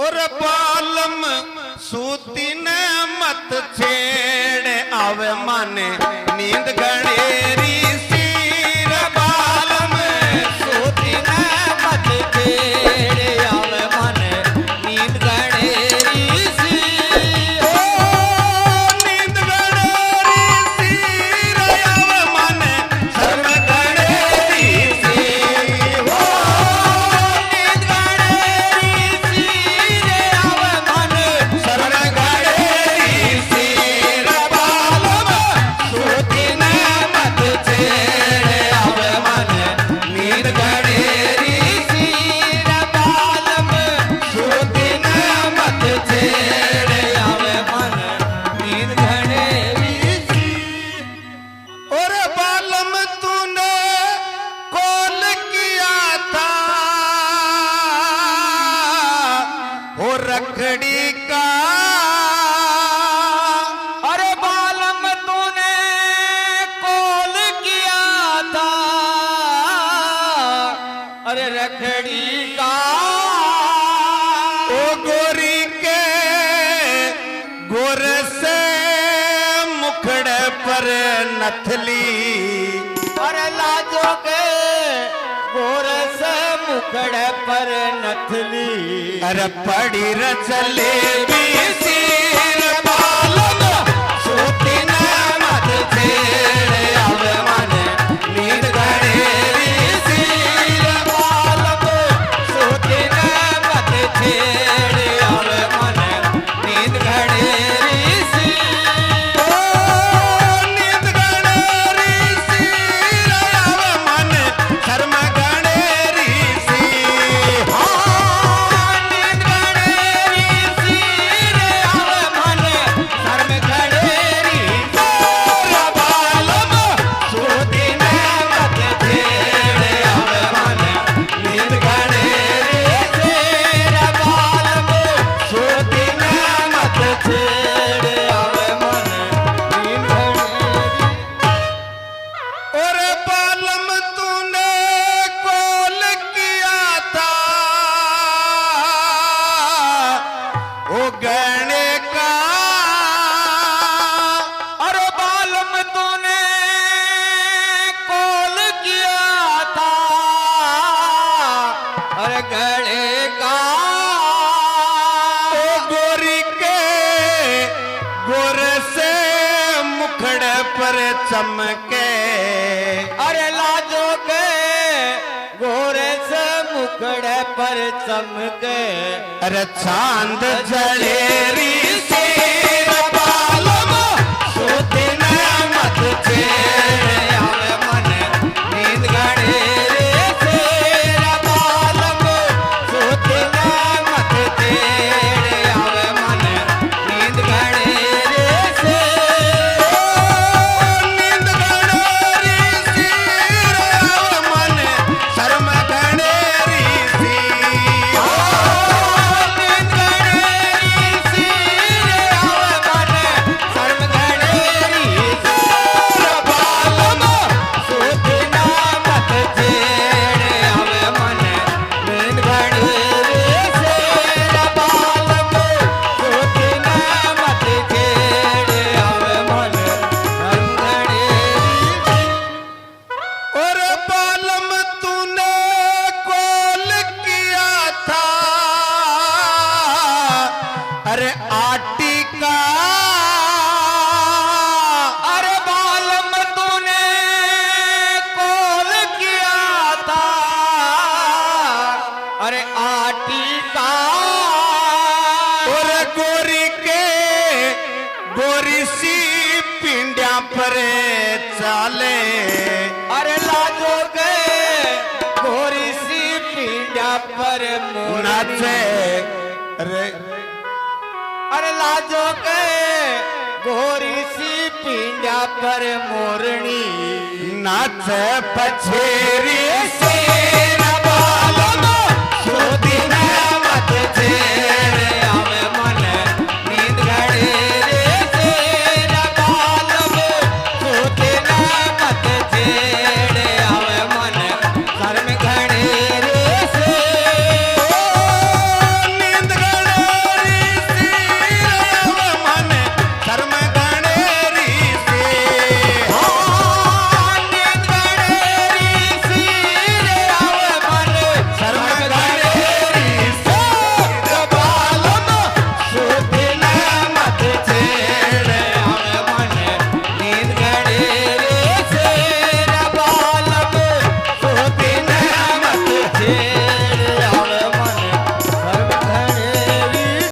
और बालम सूती ने मत छेड़ आवे माने नींद गणेरी सिर बालम सूती ने मत छेड़ आवे माने नींद गणेरी सिर ओ नींद गणेरी सिर आवे माने शर्म गणेरी सिर ओ नींद गणेरी सिर आवे माने शर्म गणेरी सिर बालम सूती ने मत छेड़ आवे माने नींद गणेरी सिर बालम सूती ने मत छेड़ आवे माने नींद गणेरी सिर और बालम तूने कॉल किया था हो रखड़ी का अरे बालम तूने कॉल किया था अरे रखड़ी का ओ गोरी के गोर से मुखड़े पर नथली अरे लाजो के गोर से मुखड़े पर नथली अरे पड़ी रचले भी सिर बालम सूती ने मत छेड़ आवे माने नींद गणेरी सिर बालम सूती ने मत छेड़ आवे माने नींद गणेरी सिर ओ नींद गणेरी सिर आवे माने शर्म गणेरी सिर हाँ नींद गणेरी सिर आवे माने शर्म गणेरी सिर बालम सूती ने मत छेड़ आवे माने नींद गणेरी सिर बालम सूती ने मत छेड़ आवे माने नींद गणेरी और बालम तूने कॉल किया था ओ गहने का अरे बालम तूने कॉल किया था अरे गहने का ओ गोरी के गोर से मुखड़े पर चमके अरे लाजो के गोरे से मुखड़े पर चमके अरे चांद जलेरी सिर बालम सूती ने मत छेड़ आवे माने नींद गणेरी सिर बालम सूती ने मत छेड़ आवे माने नींद गणेरी सिर ओ नींद गणेरी सिर आवे माने शर्म गणेरी सिर ओ नींद गणेरी सिर आवे माने शर्म गणेरी सिर बालम सूती ने मत छेड़ आवे माने नींद गणेरी सिर बालम सूती ने मत छेड़ आवे माने शर्म गणेरी और बालम तूने कॉल किया था अरे आटी का अरे बालम तूने कॉल किया था अरे आटी का और गोरी के गोरी सी पिंडिया पर चाले अरे लाजो के गोरी सी पिंडिया पर नाचे अरे लाजो के गोरी सी पिंडिया पर मोरनी नाचे पछेरी से